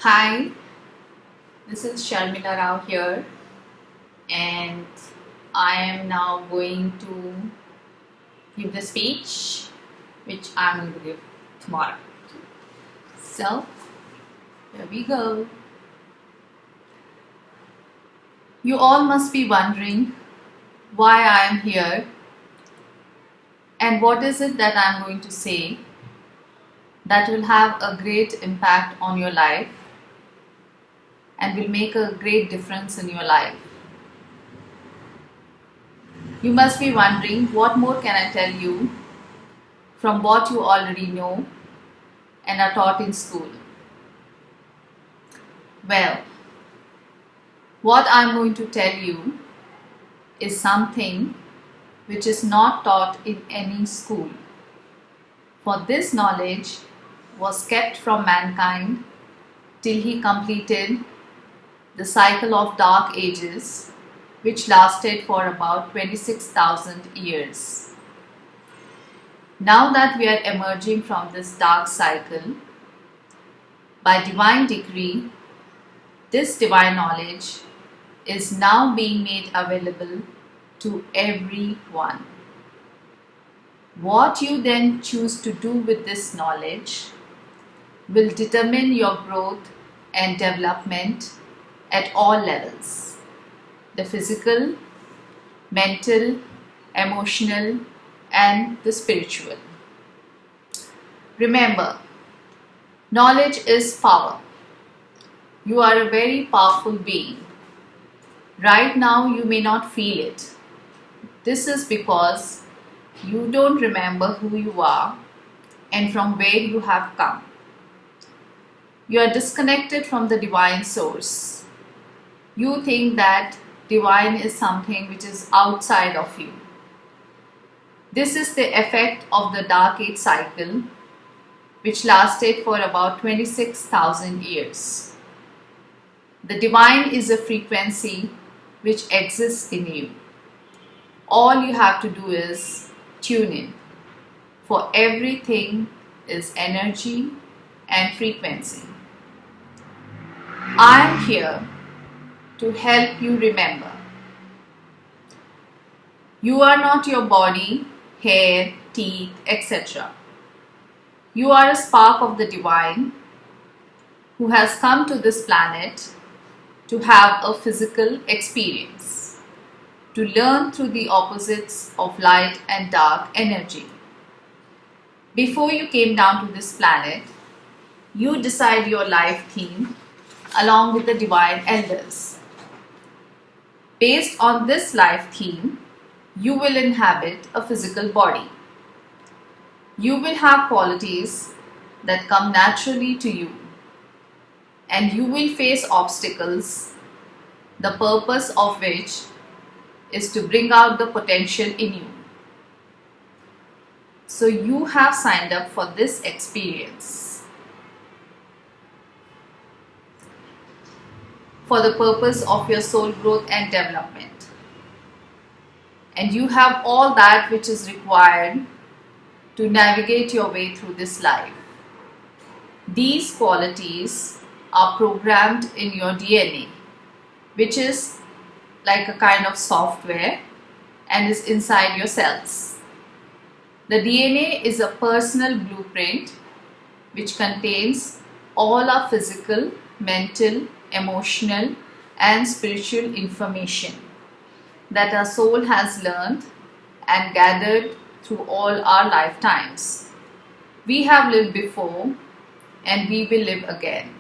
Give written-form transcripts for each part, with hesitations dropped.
Hi, this is Sharmila Rao here, and I am now going to give the speech which I'm going to give tomorrow. So, here we go. You all must be wondering why I am here and what is it that I'm going to say that will have a great impact on your life and will make a great difference in your life. You must be wondering what more can I tell you from what you already know and are taught in school. Well, what I'm going to tell you is something which is not taught in any school. For this knowledge was kept from mankind till he completed the cycle of dark ages, which lasted for about 26,000 years. Now that we are emerging from this dark cycle, by divine decree, this divine knowledge is now being made available to everyone. What you then choose to do with this knowledge will determine your growth and development at all levels: the physical, mental, emotional, and the spiritual. Remember, knowledge is power. You are a very powerful being. Right now, you may not feel it. This is because you don't remember who you are and from where you have come. You are disconnected from the divine source. You think that divine is something which is outside of you. This is the effect of the Dark Age cycle, which lasted for about 26,000 years. The divine is a frequency which exists in you. All you have to do is tune in, for everything is energy and frequency. I am here to help you remember. You are not your body, hair, teeth, etc. You are a spark of the divine who has come to this planet to have a physical experience, to learn through the opposites of light and dark energy. Before you came down to this planet, you decide your life theme along with the divine elders. Based on this life theme, you will inhabit a physical body. You will have qualities that come naturally to you, and you will face obstacles, the purpose of which is to bring out the potential in you. So you have signed up for this experience for the purpose of your soul growth and development. And you have all that which is required to navigate your way through this life. These qualities are programmed in your DNA, which is like a kind of software and is inside your cells. The DNA is a personal blueprint which contains all our physical, mental, emotional, and spiritual information that our soul has learned and gathered through all our lifetimes. We have lived before and we will live again.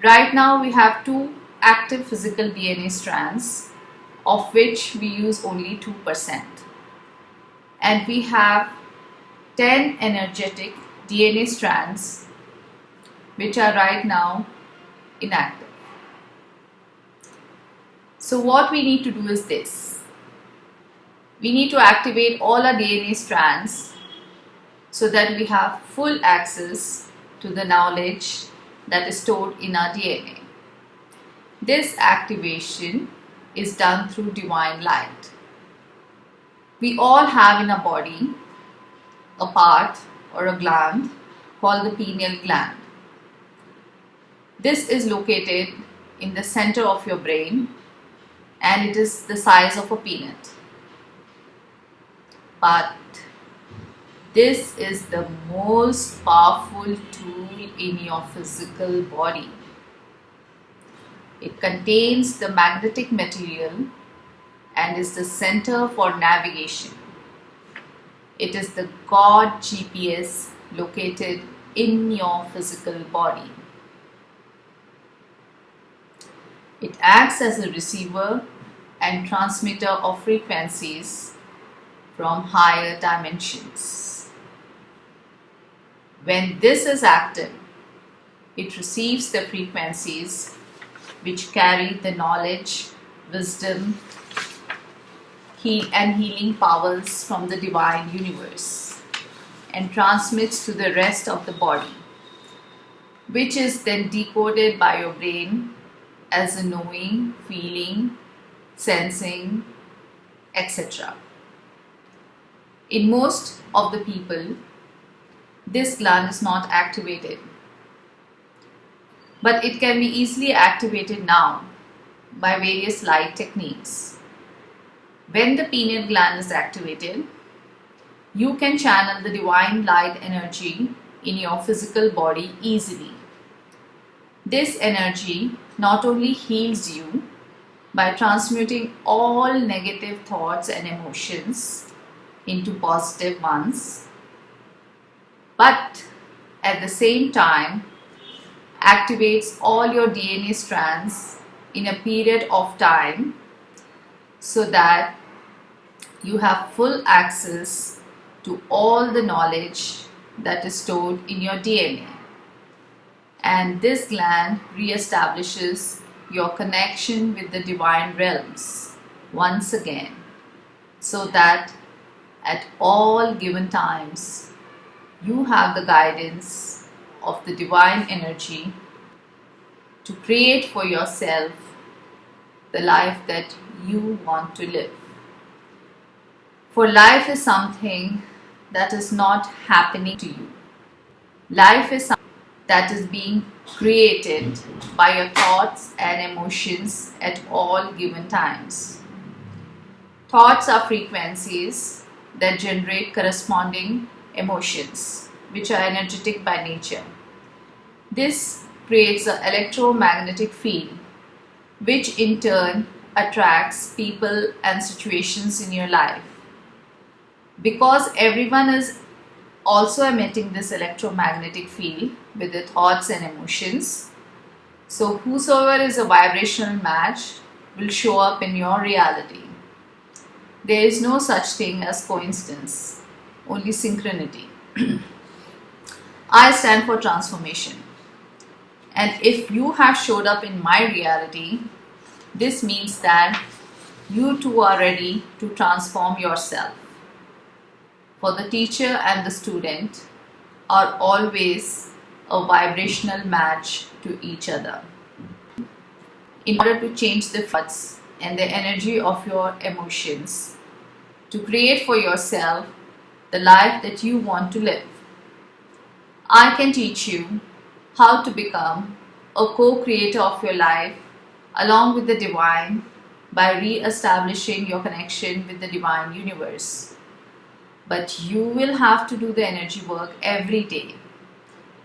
Right now we have 2 active physical DNA strands, of which we use only 2%. And we have 10 energetic DNA strands which are right now inactive. So what we need to do is this. We need to activate all our DNA strands so that we have full access to the knowledge that is stored in our DNA. This activation is done through divine light. We all have in our body a part or a gland called the pineal gland. This is located in the center of your brain and it is the size of a peanut. But this is the most powerful tool in your physical body. It contains the magnetic material and is the center for navigation. It is the God GPS located in your physical body. It acts as a receiver and transmitter of frequencies from higher dimensions. When this is active, it receives the frequencies which carry the knowledge, wisdom, and healing powers from the divine universe and transmits to the rest of the body, which is then decoded by your brain as a knowing, feeling, sensing, etc. In most of the people, this gland is not activated, but it can be easily activated now by various light techniques. When the pineal gland is activated, you can channel the divine light energy in your physical body easily. This energy not only heals you by transmuting all negative thoughts and emotions into positive ones, but at the same time activates all your DNA strands in a period of time so that you have full access to all the knowledge that is stored in your DNA. And this gland re-establishes your connection with the divine realms once again, so that at all given times you have the guidance of the divine energy to create for yourself the life that you want to live. For life is something that is not happening to you. Life is something that is being created by your thoughts and emotions at all given times. Thoughts are frequencies that generate corresponding emotions, which are energetic by nature. This creates an electromagnetic field, which in turn attracts people and situations in your life. Because everyone is also emitting this electromagnetic field with their thoughts and emotions, so whosoever is a vibrational match will show up in your reality. There is no such thing as coincidence, only synchronicity. I stand for transformation, and if you have showed up in my reality, this means that you too are ready to transform yourself. For the teacher and the student are always a vibrational match to each other. In order to change the thoughts and the energy of your emotions, to create for yourself the life that you want to live, I can teach you how to become a co-creator of your life along with the divine by re-establishing your connection with the divine universe. But you will have to do the energy work every day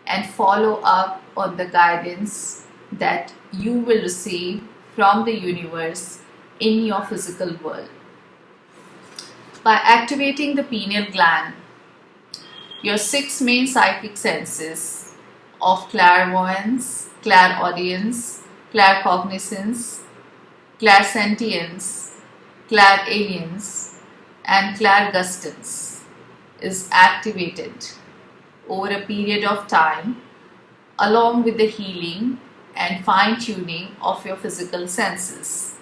and follow up on the guidance that you will receive from the universe in your physical world. By activating the pineal gland, your 6 main psychic senses of clairvoyance, clairaudience, claircognizance, clairsentience, clairalience, and clairgustance is activated over a period of time, along with the healing and fine-tuning of your physical senses.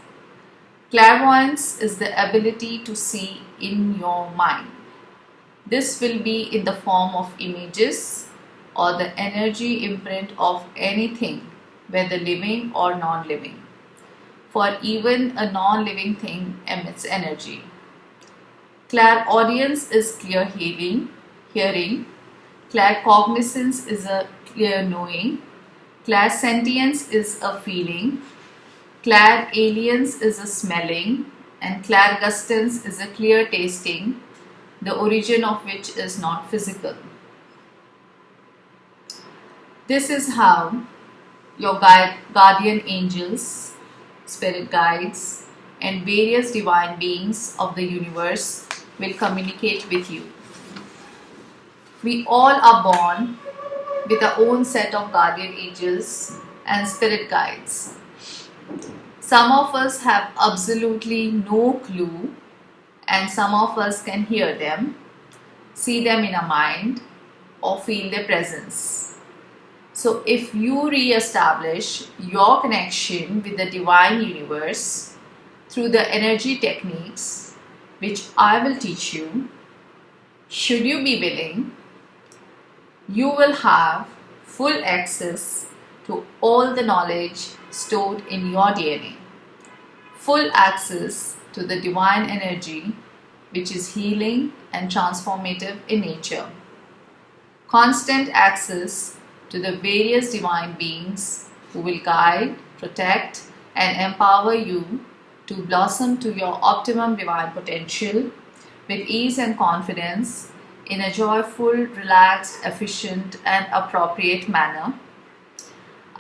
Clairvoyance is the ability to see in your mind. This will be in the form of images or the energy imprint of anything, whether living or non-living. For even a non-living thing emits energy. Clairaudience is clear hearing. Claircognizance is a clear knowing. Clairsentience is a feeling, clairalience is a smelling, and clairgustance is a clear tasting, the origin of which is not physical. This is how your guardian angels, spirit guides, and various divine beings of the universe will communicate with you. We all are born with our own set of guardian angels and spirit guides. Some of us have absolutely no clue, and some of us can hear them, see them in our mind, or feel their presence. So if you re-establish your connection with the divine universe through the energy techniques which I will teach you, should you be willing, you will have full access to all the knowledge stored in your DNA, full access to the divine energy which is healing and transformative in nature, constant access to the various divine beings who will guide, protect, and empower you to blossom to your optimum divine potential with ease and confidence in a joyful, relaxed, efficient, and appropriate manner,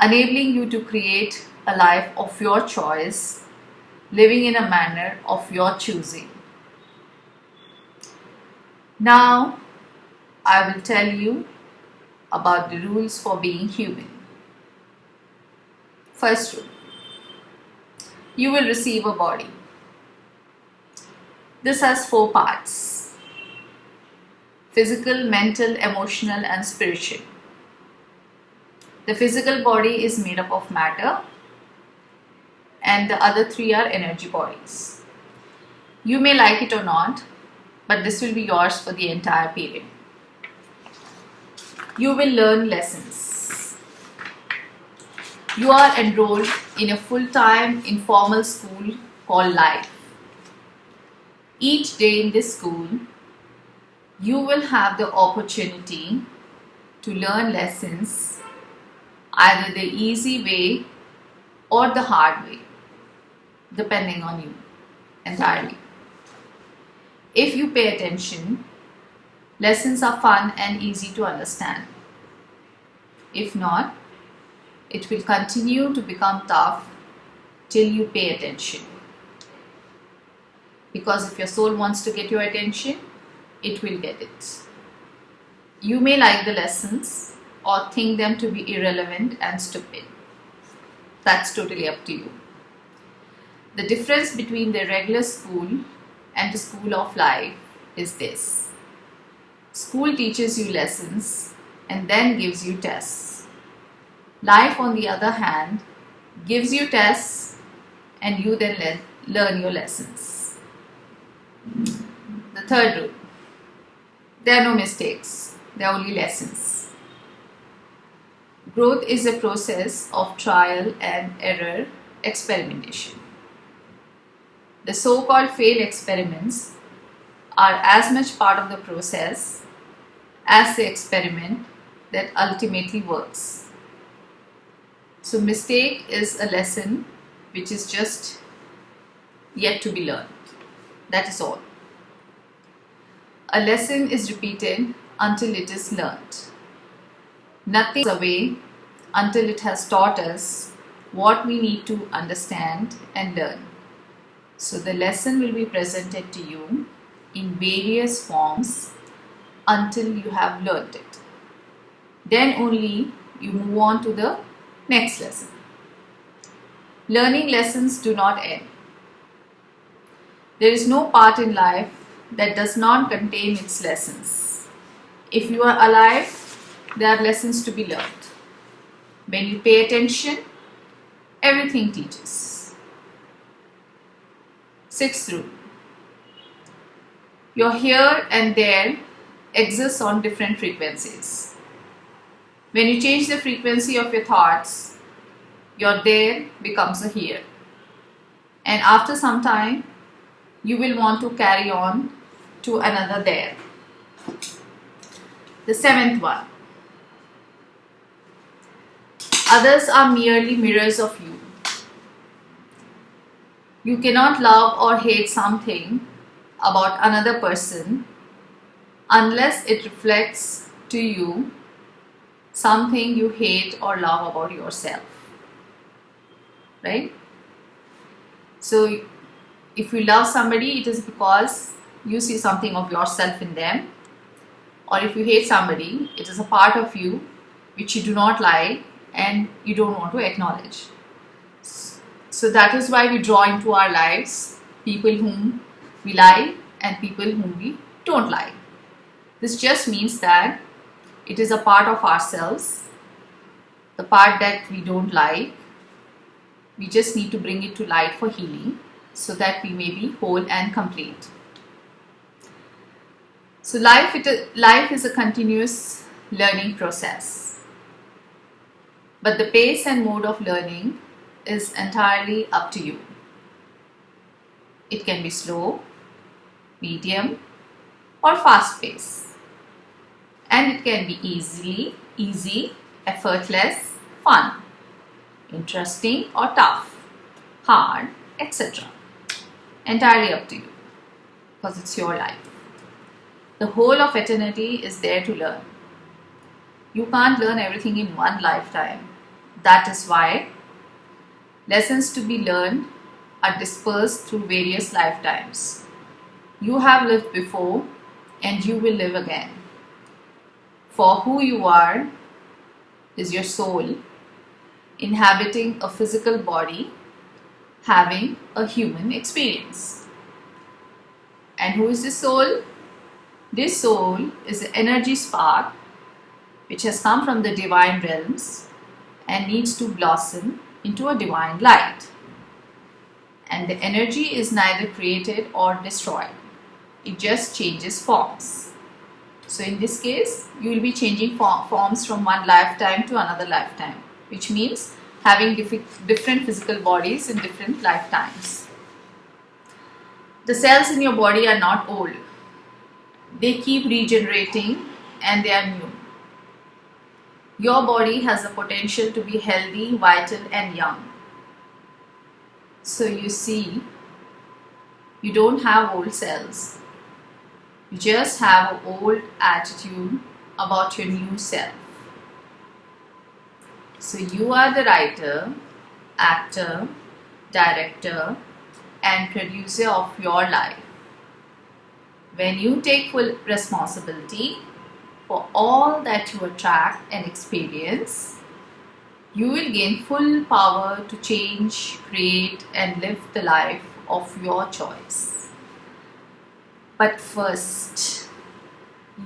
enabling you to create a life of your choice, living in a manner of your choosing. Now, I will tell you about the rules for being human. First rule: you will receive a body. This has 4 parts: physical, mental, emotional, and spiritual. The physical body is made up of matter, and the other 3 are energy bodies. You may like it or not, but this will be yours for the entire period. You will learn lessons. You are enrolled in a full-time informal school called life. Each day in this school, you will have the opportunity to learn lessons either the easy way or the hard way, depending on you entirely. If you pay attention, lessons are fun and easy to understand. If not, it will continue to become tough till you pay attention. Because if your soul wants to get your attention, it will get it. You may like the lessons or think them to be irrelevant and stupid. That's totally up to you. The difference between the regular school and the school of life is this: school teaches you lessons and then gives you tests. Life, on the other hand, gives you tests and you then learn your lessons. The third rule: there are no mistakes, there are only lessons. Growth is a process of trial and error experimentation. The so-called failed experiments are as much part of the process as the experiment that ultimately works. So mistake is a lesson which is just yet to be learned. That is all. A lesson is repeated until it is learned. Nothing is away until it has taught us what we need to understand and learn. So the lesson will be presented to you in various forms until you have learned it. Then only you move on to the next lesson. Learning lessons do not end. There is no part in life that does not contain its lessons. If you are alive, there are lessons to be learned. When you pay attention, everything teaches. 6th rule: your here and there exists on different frequencies. When you change the frequency of your thoughts, your there becomes a here. And after some time, you will want to carry on to another there. The 7th one: Others are merely mirrors of you. You cannot love or hate something about another person unless it reflects to you something you hate or love about yourself. Right? So if you love somebody, it is because you see something of yourself in them. Or if you hate somebody, it is a part of you which you do not like and you don't want to acknowledge. So that is why we draw into our lives people whom we like and people whom we don't like. This just means that it is a part of ourselves, the part that we don't like. We just need to bring it to light for healing so that we may be whole and complete. So life is a continuous learning process. But the pace and mode of learning is entirely up to you. It can be slow, medium, or fast paced. And it can be easy, effortless, fun, interesting or tough, hard, etc. Entirely up to you, because it's your life. The whole of eternity is there to learn. You can't learn everything in one lifetime. That is why lessons to be learned are dispersed through various lifetimes. You have lived before and you will live again. For who you are is your soul, inhabiting a physical body, having a human experience. And who is this soul? This soul is the energy spark which has come from the divine realms and needs to blossom into a divine light. And the energy is neither created or destroyed. It just changes forms. So in this case, you will be changing forms from one lifetime to another lifetime, which means having different physical bodies in different lifetimes. The cells in your body are not old. They keep regenerating and they are new. Your body has the potential to be healthy, vital and young. So you see, you don't have old cells. You just have an old attitude about your new self. So you are the writer, actor, director and producer of your life. When you take full responsibility for all that you attract and experience, you will gain full power to change, create and live the life of your choice. But first,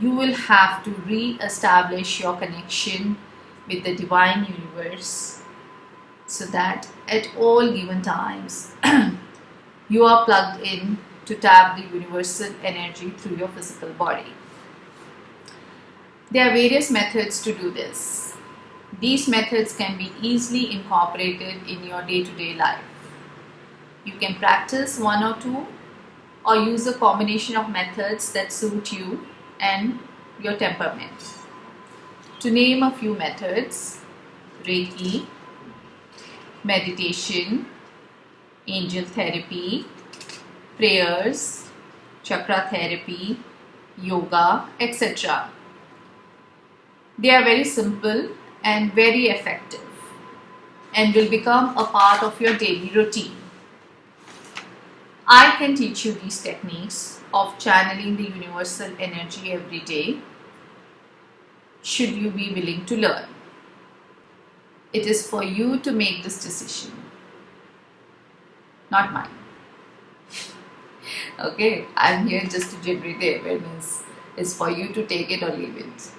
you will have to re-establish your connection with the divine universe so that at all given times you are plugged in to tap the universal energy through your physical body. There are various methods to do this. These methods can be easily incorporated in your day-to-day life. You can practice one or two or use a combination of methods that suit you and your temperament. To name a few methods: Reiki, meditation, angel therapy, prayers, chakra therapy, yoga, etc. They are very simple and very effective and will become a part of your daily routine. I can teach you these techniques of channeling the universal energy every day, should you be willing to learn. It is for you to make this decision, not mine. Okay, I'm here just to generate the awareness. It's for you to take it or leave it,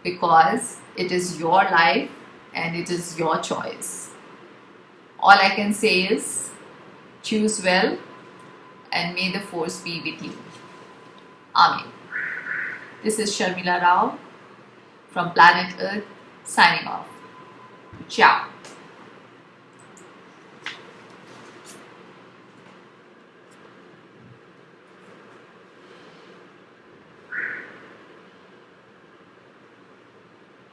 because it is your life and it is your choice. All I can say is choose well and may the force be with you. Amen. This is Sharmila Rao from Planet Earth signing off. Ciao.